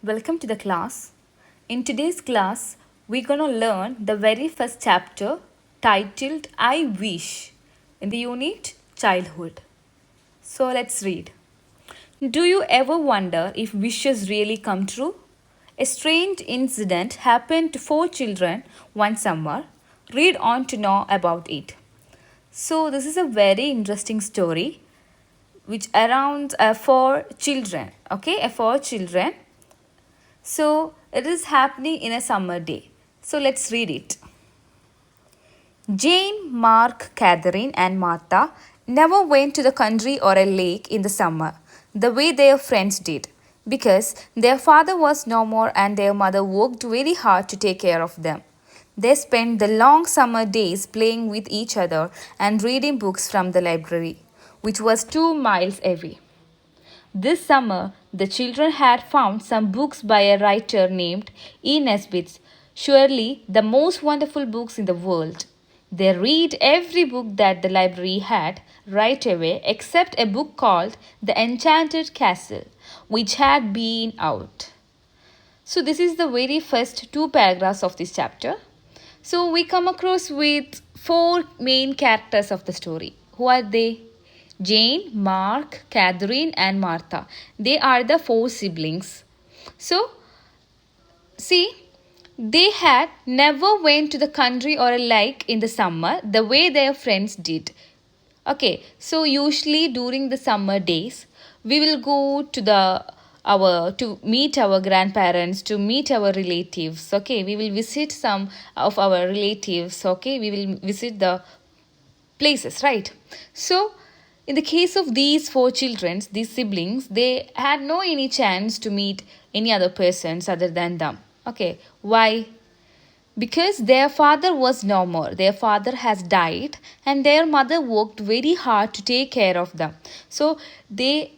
Welcome to the class. In today's class, we're going to learn the very first chapter titled I Wish in the unit Childhood. So let's read. Do you ever wonder if wishes really come true? A strange incident happened to four children one summer. Read on to know about it. So this is a very interesting story which around four children. Okay, four children. So it is happening in a summer day. So let's read it. Jane, Mark, Catherine, and Martha never went to the country or a lake in the summer the way their friends did because their father was no more and their mother worked very hard to take care of them. They spent the long summer days playing with each other and reading books from the library, which was 2 miles away. This summer, the children had found some books by a writer named E. Nesbit, surely the most wonderful books in the world. They read every book that the library had right away except a book called The Enchanted Castle, which had been out. So this is the very first two paragraphs of this chapter. So we come across with four main characters of the story. Who are they? Jane, Mark, Catherine, and Martha. They are the four siblings. So, see, they had never went to the country or a lake in the summer the way their friends did. Okay, so usually during the summer days, we will go to to meet our grandparents, to meet our relatives. Okay, we will visit some of our relatives. Okay, we will visit the places, right? So in the case of these four children, these siblings, they had no any chance to meet any other persons other than them. Okay, why? Because their father was no more. Their father has died and their mother worked very hard to take care of them. So they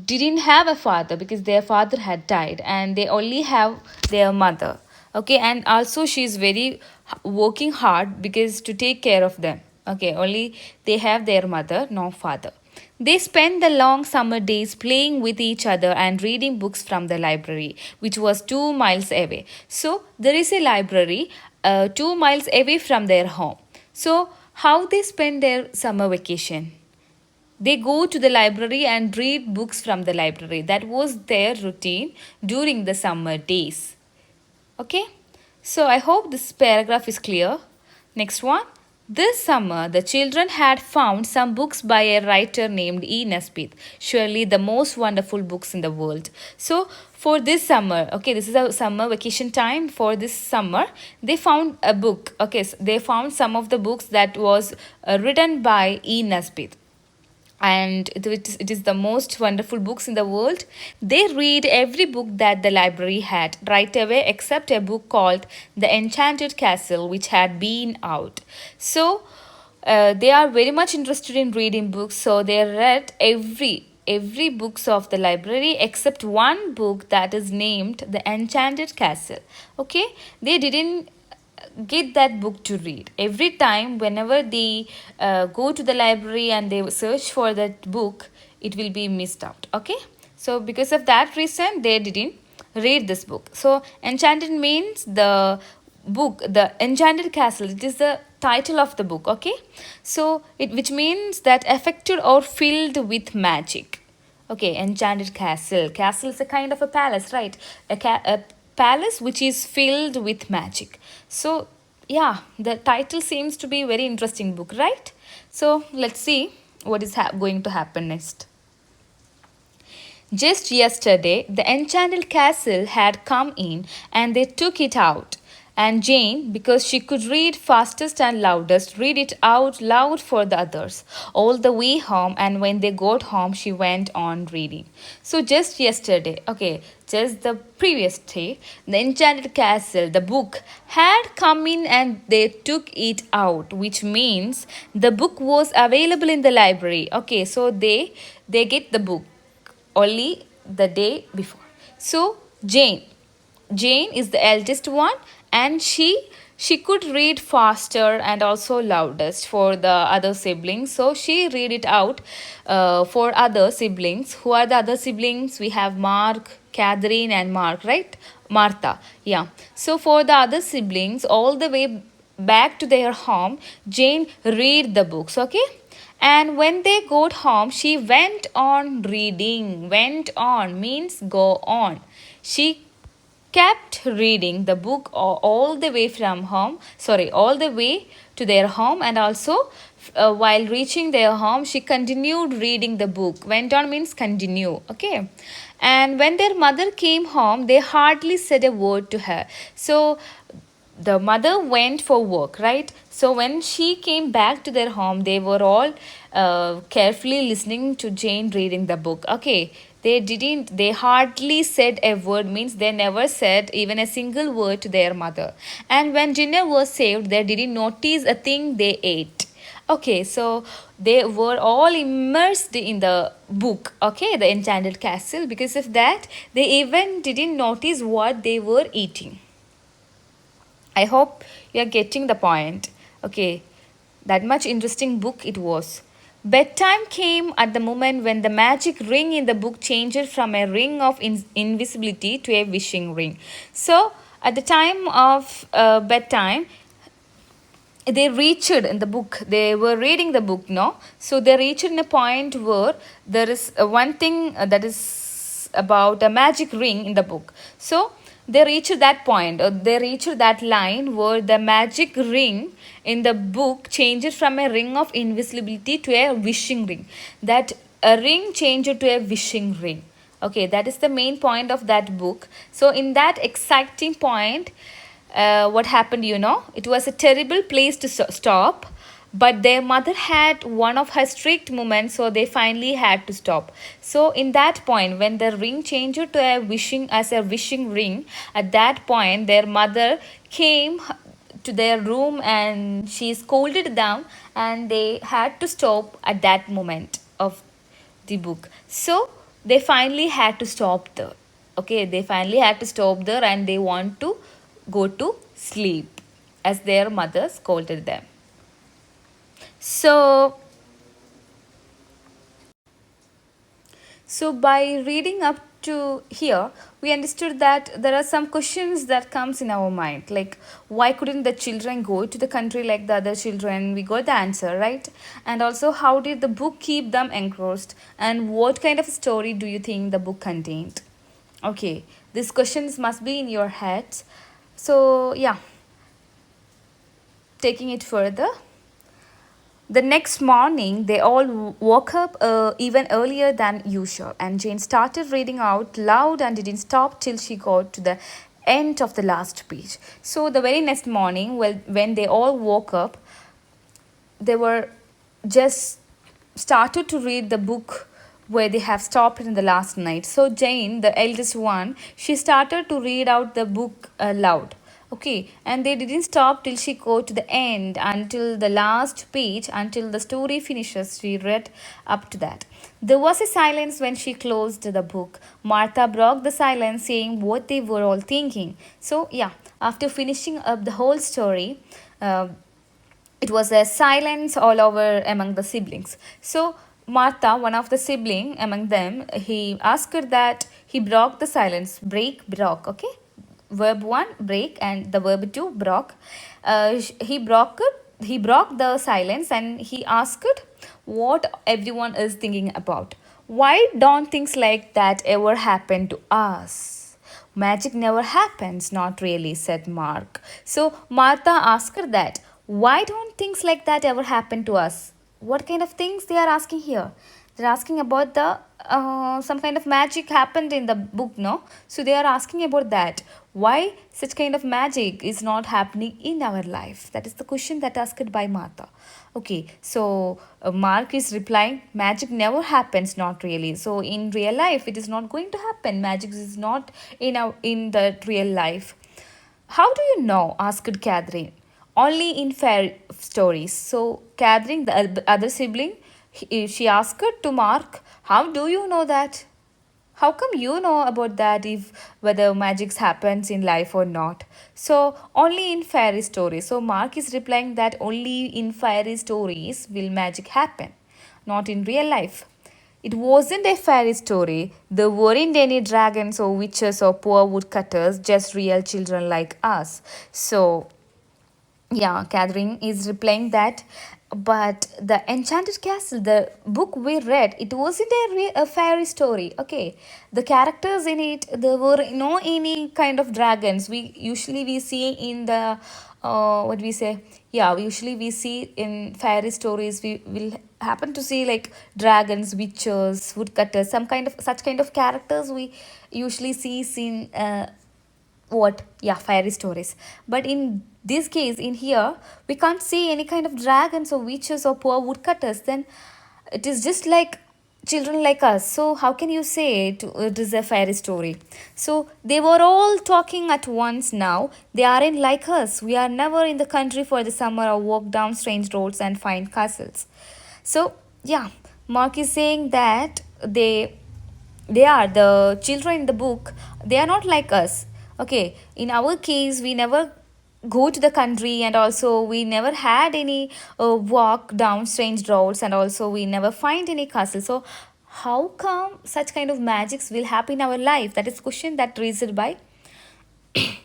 didn't have a father because their father had died and they only have their mother. Okay, and also she is very working hard because to take care of them. Okay, only they have their mother, no father. They spent the long summer days playing with each other and reading books from the library, which was 2 miles away. So, there is a library 2 miles away from their home. So, how they spend their summer vacation? They go to the library and read books from the library. That was their routine during the summer days. Okay? So, I hope this paragraph is clear. Next one. This summer, the children had found some books by a writer named E. Nesbit, surely the most wonderful books in the world. So, for this summer, okay, this is a summer vacation time. For this summer, they found a book. Okay, so they found some of the books that was written by E. Nesbit, and it is the most wonderful books in the world. They read every book that the library had right away except a book called The Enchanted Castle, which had been out. So they are very much interested in reading books, so they read every books of the library except one book that is named The Enchanted Castle. Okay, they didn't get that book to read. Every time whenever they go to the library and they search for that book, it will be missed out. Okay, so because of that reason they didn't read this book. So enchanted means the book, the Enchanted Castle, it is the title of the book. Okay, so it, which means that affected or filled with magic. Okay, Enchanted Castle. Castle is a kind of a palace, right? A palace which is filled with magic. So yeah, the title seems to be a very interesting book, right? So let's see what is going to happen next. Just yesterday, the enchanted castle had come in and they took it out. And Jane, because she could read fastest and loudest, read it out loud for the others all the way home. And when they got home, she went on reading. So just yesterday, okay, just the previous day, the enchanted castle, the book, had come in and they took it out, which means the book was available in the library. Okay, so they get the book only the day before. So Jane is the eldest one and she she could read faster and also loudest for the other siblings, so she read it out for other siblings. Who are the other siblings? We have Mark, Catherine and Mark, right? Martha, yeah. So for the other siblings, all the way back to their home, Jane read the books, okay? And when they got home, she went on reading. Went on means go on. She kept reading the book all the way from home, sorry, all the way to their home, and also while reaching their home, she continued reading the book. Went on means continue, okay? And when their mother came home, they hardly said a word to her. So the mother went for work, right? So when she came back to their home, they were all carefully listening to Jane reading the book, okay? They hardly said a word, means they never said even a single word to their mother. And when dinner was served, they didn't notice a thing they ate. Okay, so they were all immersed in the book, okay, the Enchanted Castle. Because of that, they even didn't notice what they were eating. I hope you are getting the point. Okay, that much interesting book it was. Bedtime came at the moment when the magic ring in the book changed from a ring of invisibility to a wishing ring. So, at the time of bedtime, they reached in the book, they were reading the book, no? So, they reached in a point where there is one thing that is about a magic ring in the book. So, they reached that point, or they reached that line where the magic ring in the book changed from a ring of invisibility to a wishing ring. That a ring changed to a wishing ring. Okay, that is the main point of that book. So in that exciting point, what happened, it was a terrible place to stop, but their mother had one of her strict moments, so they finally had to stop. So in that point, when the ring changed to a wishing ring, at that point their mother came to their room and she scolded them, and they had to stop at that moment of the book. So they finally had to stop there. Okay, they finally had to stop there, and they want to go to sleep as their mother scolded them. So by reading up to here, we understood that there are some questions that comes in our mind, like why couldn't the children go to the country like the other children? We got the answer, right? And also, how did the book keep them engrossed, and what kind of story do you think the book contained? Okay, these questions must be in your head. So yeah, taking it further, the next morning, they all woke up even earlier than usual, and Jane started reading out loud and didn't stop till she got to the end of the last page. So, the very next morning, when they all woke up, they were just started to read the book where they have stopped in the last night. So Jane, the eldest one, she started to read out the book aloud. Okay, and they didn't stop till she got to the end, until the last page, until the story finishes. She read up to that. There was a silence when she closed the book. Martha broke the silence, saying what they were all thinking. So, yeah, after finishing up the whole story, it was a silence all over among the siblings. So Martha, one of the sibling among them, he asked her that he broke the silence. Broke, okay? Verb 1, break, and the verb 2, broke. He broke it. He broke the silence and he asked what everyone is thinking about. Why don't things like that ever happen to us? Magic never happens, not really, said Mark. So Martha asked her that. Why don't things like that ever happen to us? What kind of things they are asking here? They're asking about the some kind of magic happened in the book, no? So they are asking about that. Why such kind of magic is not happening in our life? That is the question that asked by Martha. Okay, so Mark is replying, magic never happens, not really. So in real life, it is not going to happen. Magic is not in the real life. How do you know? Asked Catherine. Only in fairy stories. So Catherine, the other sibling, she asked to Mark, how do you know that? How come you know about that, if whether magic happens in life or not? So only in fairy stories. So Mark is replying that only in fairy stories will magic happen, not in real life. It wasn't a fairy story. There weren't any dragons or witches or poor woodcutters, just real children like us. So yeah, Catherine is replying that, but the Enchanted Castle, the book we read, it wasn't a fairy story. Okay, the characters in it, there were no any kind of dragons. We see in the what we say, yeah, usually we see in fairy stories we will happen to see like dragons, witches, woodcutters, some kind of such kind of characters we usually see in what, yeah, fairy stories. But in this case, in here, we can't see any kind of dragons or witches or poor woodcutters. Then it is just like children like us. So how can you say it is a fairy story? So they were all talking at once. Now they aren't like us. We are never in the country for the summer or walk down strange roads and find castles. So yeah, Mark is saying that they are the children in the book, they are not like us. Okay, in our case we never go to the country, and also we never had any walk down strange roads, and also we never find any castle. So how come such kind of magics will happen in our life? That is question that raised by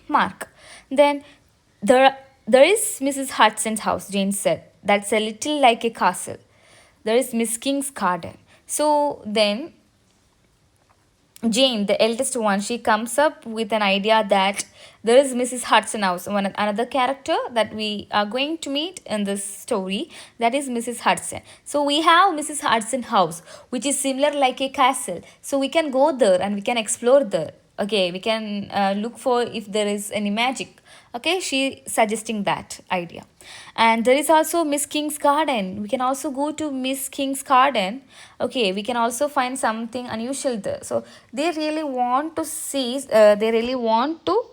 Mark. Then there is Mrs. Hudson's house, Jane said. That's a little like a castle. There is Miss King's garden. So then Jane, the eldest one, she comes up with an idea that there is Mrs. Hudson house, another character that we are going to meet in this story, that is Mrs. Hudson. So we have Mrs. Hudson house, which is similar like a castle. So we can go there and we can explore there. Okay, we can look for if there is any magic. Okay, she suggesting that idea. And there is also Miss King's garden. We can also go to Miss King's garden. Okay, we can also find something unusual there. So they really want to see, they really want to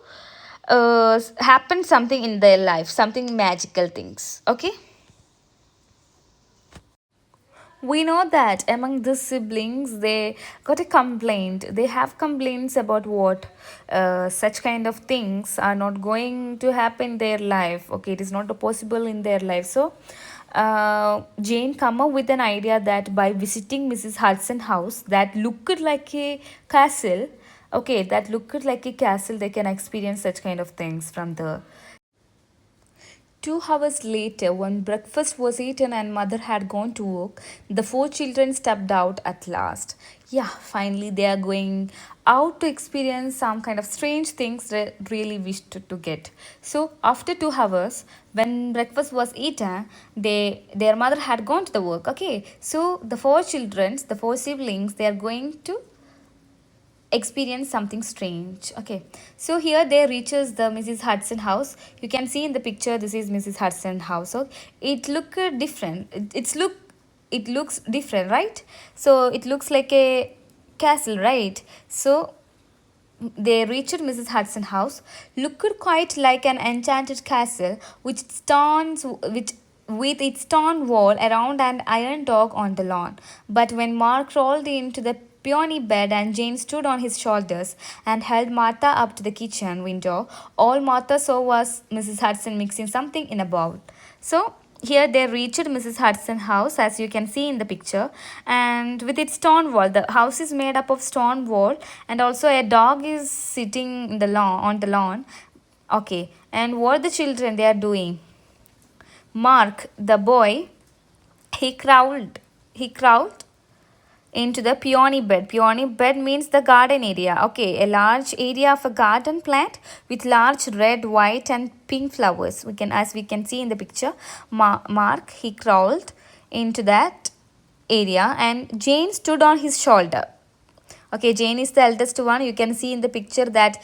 happen something in their life, something magical things. Okay, we know that among the siblings they got a complaint, they have complaints about what such kind of things are not going to happen in their life. Okay, it is not possible in their life. So Jane come up with an idea that by visiting Mrs. Hudson house that looked like a castle, okay, that looked like a castle, they can experience such kind of things from the 2 hours later, when breakfast was eaten and mother had gone to work, the four children stepped out at last. Yeah, finally they are going out to experience some kind of strange things they really wished to get. So after 2 hours, when breakfast was eaten, their mother had gone to the work. Okay, so the four children, the four siblings, they are going to experience something strange. Okay, so here they reaches the Mrs. Hudson house. You can see in the picture this is Mrs. Hudson house. So it look different, it looks different, right? So it looks like a castle, right? So they reached Mrs. Hudson house, looked quite like an enchanted castle which stands with its stone wall around an iron dog on the lawn. But when Mark rolled into the peony bed and Jane stood on his shoulders and held Martha up to the kitchen window, all Martha saw was Mrs. Hudson mixing something in a bowl. So here they reached Mrs. Hudson's house, as you can see in the picture, and with its stone wall. The house is made up of stone wall, and also a dog is sitting in the lawn, on the lawn. Okay, and what the children they are doing? Mark, the boy, he crawled into the peony bed. Peony bed means the garden area. Okay, a large area of a garden plant with large red, white and pink flowers. As we can see in the picture, Mark, he crawled into that area and Jane stood on his shoulder. Okay, Jane is the eldest one. You can see in the picture that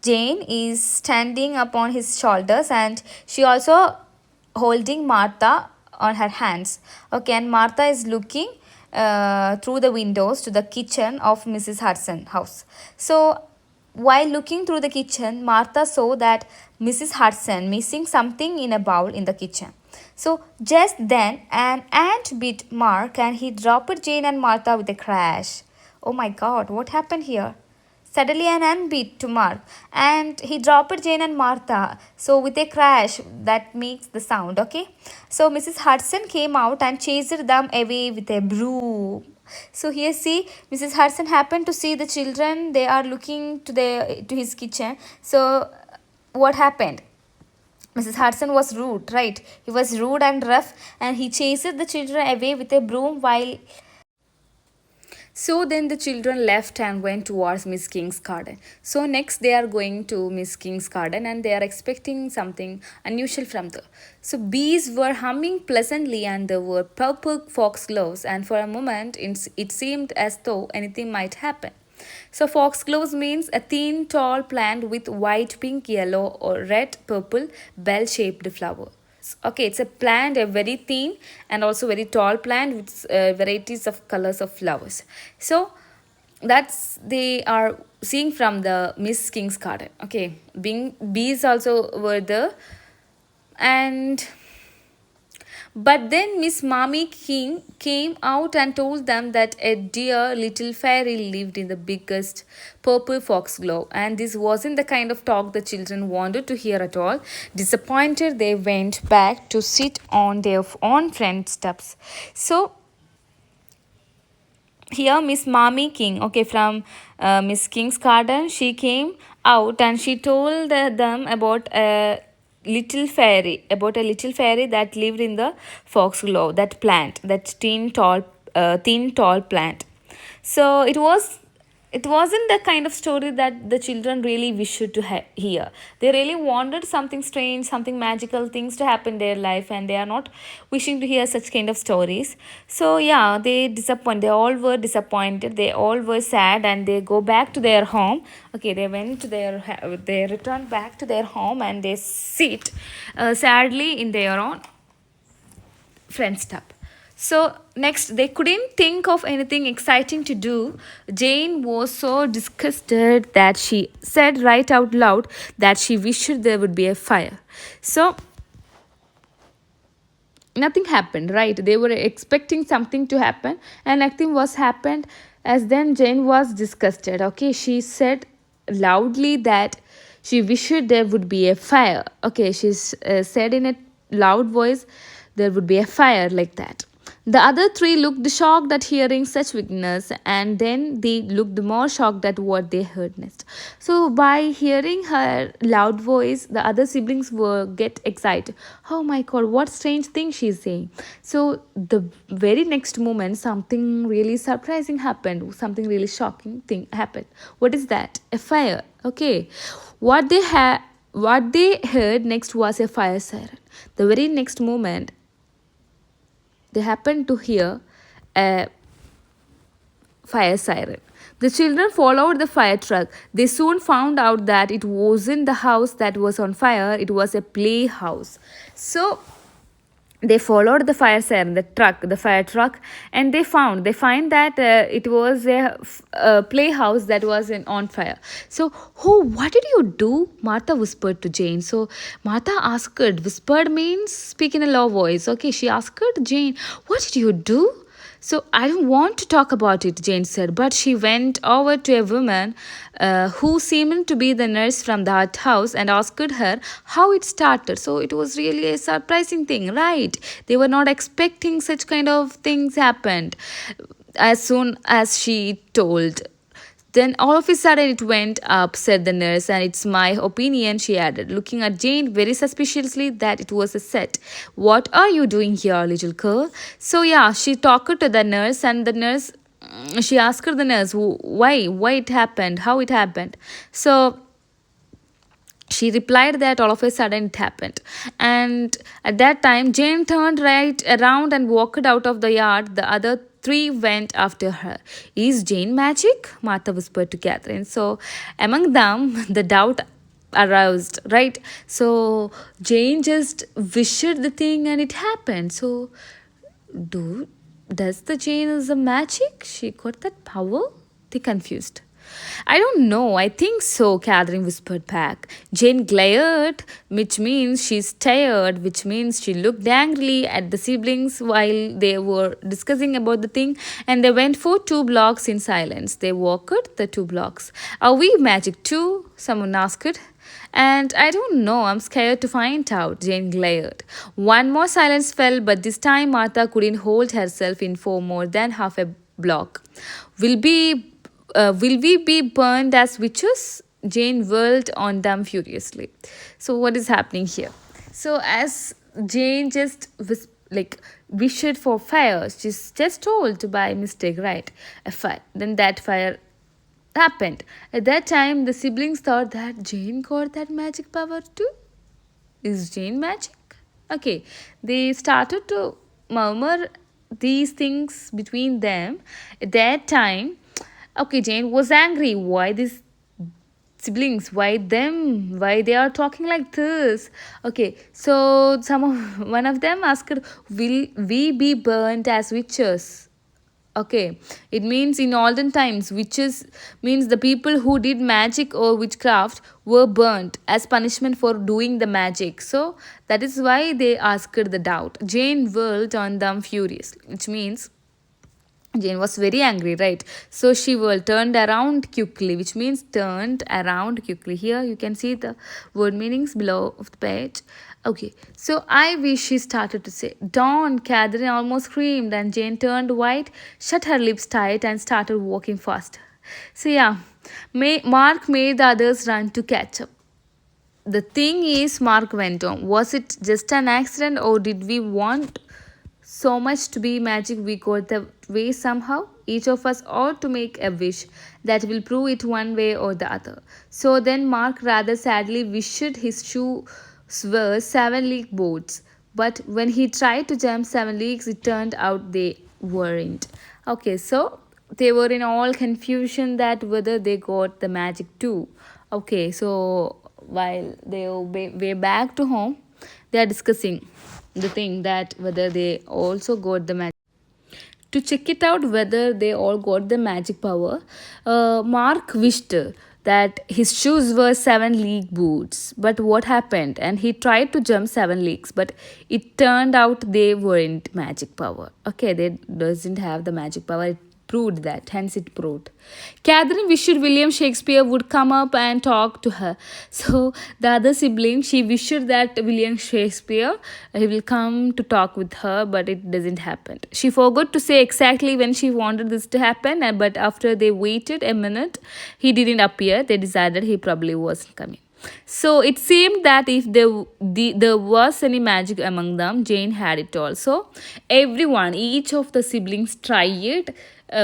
Jane is standing upon his shoulders and she also holding Martha on her hands. Okay, and Martha is looking through the windows to the kitchen of Mrs. Hudson house. So while looking through the kitchen, Martha saw that Mrs. Hudson missing something in a bowl in the kitchen. So just then an ant bit Mark and he dropped Jane and Martha with a crash. Oh my god, what happened here? Suddenly an ant beat to Mark and he dropped Jane and Martha. So with a crash that makes the sound, okay? So Mrs. Hudson came out and chased them away with a broom. So here see Mrs. Hudson happened to see the children. They are looking to his kitchen. So what happened? Mrs. Hudson was rude, right? He was rude and rough, and he chased the children away with a broom while. So then the children left and went towards Miss King's garden. So next they are going to Miss King's garden and they are expecting something unusual from there. So bees were humming pleasantly and there were purple foxgloves, and for a moment it seemed as though anything might happen. So foxgloves means a thin tall plant with white, pink, yellow or red, purple bell-shaped flower. Okay, it's a plant, a very thin and also very tall plant with varieties of colors of flowers. So that's they are seeing from the Miss King's garden. Okay, bees also were there, and but then Miss Mommy King came out and told them that a dear little fairy lived in the biggest purple foxglove, and this wasn't the kind of talk the children wanted to hear at all. Disappointed, they went back to sit on their own front steps. So here Miss Mommy King, okay, from Miss King's garden, she came out and she told them about a little fairy that lived in the foxglove, that plant, that thin tall plant. So it wasn't the kind of story that the children really wished to hear. They really wanted something strange, something magical, things to happen in their life, and they are not wishing to hear such kind of stories. So yeah, they all were disappointed, they all were sad, and they go back to their home. Okay, they return back to their home and they sit sadly in their own front step. So next, they couldn't think of anything exciting to do. Jane was so disgusted that she said right out loud that she wished there would be a fire. So nothing happened, right? They were expecting something to happen and nothing was happened. As then Jane was disgusted. Okay, she said loudly that she wished there would be a fire. Okay, she said in a loud voice there would be a fire, like that. The other three looked shocked at hearing such weakness, and then they looked more shocked at what they heard next. So, by hearing her loud voice, the other siblings were get excited. Oh my God, what strange thing she's saying! So, the very next moment, something really surprising happened. Something really shocking thing happened. What is that? A fire. Okay, what they heard next was a fire siren. The very next moment, they happened to hear a fire siren. The children followed the fire truck. They soon found out that it wasn't the house that was on fire, it was a playhouse. So they followed the fire siren, the fire truck, and they find that it was a playhouse that was on fire. So, oh, what did you do? Martha whispered to Jane. So Martha asked, whispered means speak in a low voice. Okay, she asked Jane, what did you do? So I don't want to talk about it, Jane said, but she went over to a woman who seemed to be the nurse from that house and asked her how it started. So it was really a surprising thing, right? They were not expecting such kind of things happened as soon as she told. Then all of a sudden it went up, said the nurse, and it's my opinion, she added, looking at Jane very suspiciously, that it was a set. What are you doing here, little girl? So yeah, she talked to the nurse, and the nurse, she asked the nurse why it happened, how it happened. So she replied that all of a sudden it happened. And at that time, Jane turned right around and walked out of the yard. The other three went after her. Is Jane magic? Martha whispered to Catherine. So among them, the doubt aroused, right? So Jane just wished the thing and it happened. So does the Jane is a magic? She got that power? They confused. I don't know. I think so, Catherine whispered back. Jane glared, which means she stared, which means she looked angrily at the siblings while they were discussing about the thing, and they went for 2 blocks in silence. They walked the 2 blocks. Are we magic too? Someone asked. And I don't know, I'm scared to find out, Jane glared. One more silence fell, but this time Martha couldn't hold herself in for more than half a block. Will be will we be burned as witches? Jane whirled on them furiously. So what is happening here? So as Jane just was like wished for fire, she's just told by mistake, right? A fire. Then that fire happened. At that time, the siblings thought that Jane got that magic power too. Is Jane magic? Okay, they started to murmur these things between them. At that time, okay, Jane was angry. Why these siblings? Why them? Why they are talking like this? Okay, so one of them asked, "Will we be burnt as witches?" Okay, it means in olden times, witches means the people who did magic or witchcraft were burnt as punishment for doing the magic. So that is why they asked the doubt. Jane whirled on them furiously, which means Jane was very angry, right? So she will turned around quickly, which means turned around quickly. Here you can see the word meanings below of the page. Okay, so I wish she started to say. Dawn, Catherine almost screamed, and Jane turned white, shut her lips tight, and started walking fast. So yeah, Mark made the others run to catch up. The thing is, Mark went on. Was it just an accident, or did we want so much to be magic we got the way somehow? Each of us ought to make a wish that will prove it one way or the other. So then Mark rather sadly wished his shoes were 7 league boots. But when he tried to jump 7 leagues, it turned out they weren't. Okay, so they were in all confusion that whether they got the magic too. Okay, so while they were way back to home, they are discussing the thing that whether they also got the magic. To check it out whether they all got the magic power, Mark wished that his shoes were 7 league boots. But what happened? And he tried to jump 7 leagues, but it turned out they weren't magic power. Okay, they doesn't have the magic power. It proved that, hence it proved. Catherine wished William Shakespeare would come up and talk to her. So the other sibling, she wished that William Shakespeare he will come to talk with her, but it doesn't happen. She forgot to say exactly when she wanted this to happen, but after they waited a minute, he didn't appear. They decided he probably wasn't coming. So it seemed that if there was any magic among them, Jane had it also. Everyone, each of the siblings tried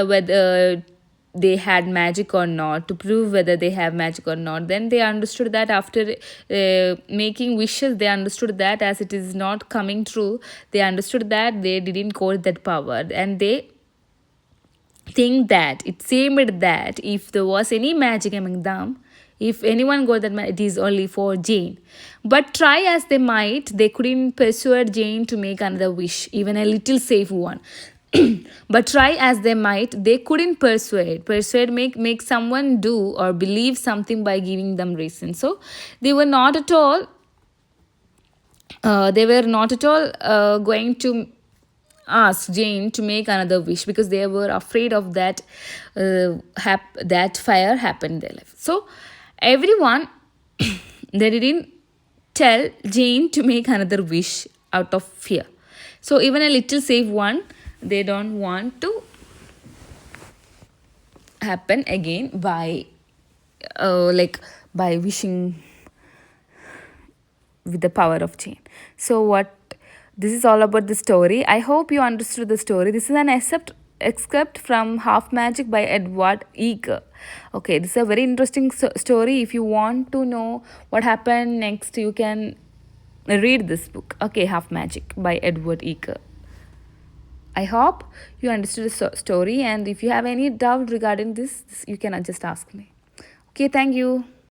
whether they had magic or not, to prove whether they have magic or not. Then they understood that after making wishes, they understood that as it is not coming true, they understood that they didn't got that power, and they think that it seemed that if there was any magic among them, if anyone got that, it is only for Jane. But try as they might, they couldn't persuade Jane to make another wish, even a little safe one. But try as they might, they couldn't persuade, make someone do or believe something by giving them reason. So they were not at all going to ask Jane to make another wish, because they were afraid of that that fire happened in their life. So everyone they didn't tell Jane to make another wish out of fear. So even a little safe one, they don't want to happen again by by wishing with the power of Jane. So what this is all about the story. I hope you understood the story. This is an excerpt from Half Magic by Edward Eager. Okay, this is a very interesting story. If you want to know what happened next, you can read this book. Okay, Half Magic by Edward Eager. I hope you understood the story, and if you have any doubt regarding this, you can just ask me. Okay, thank you.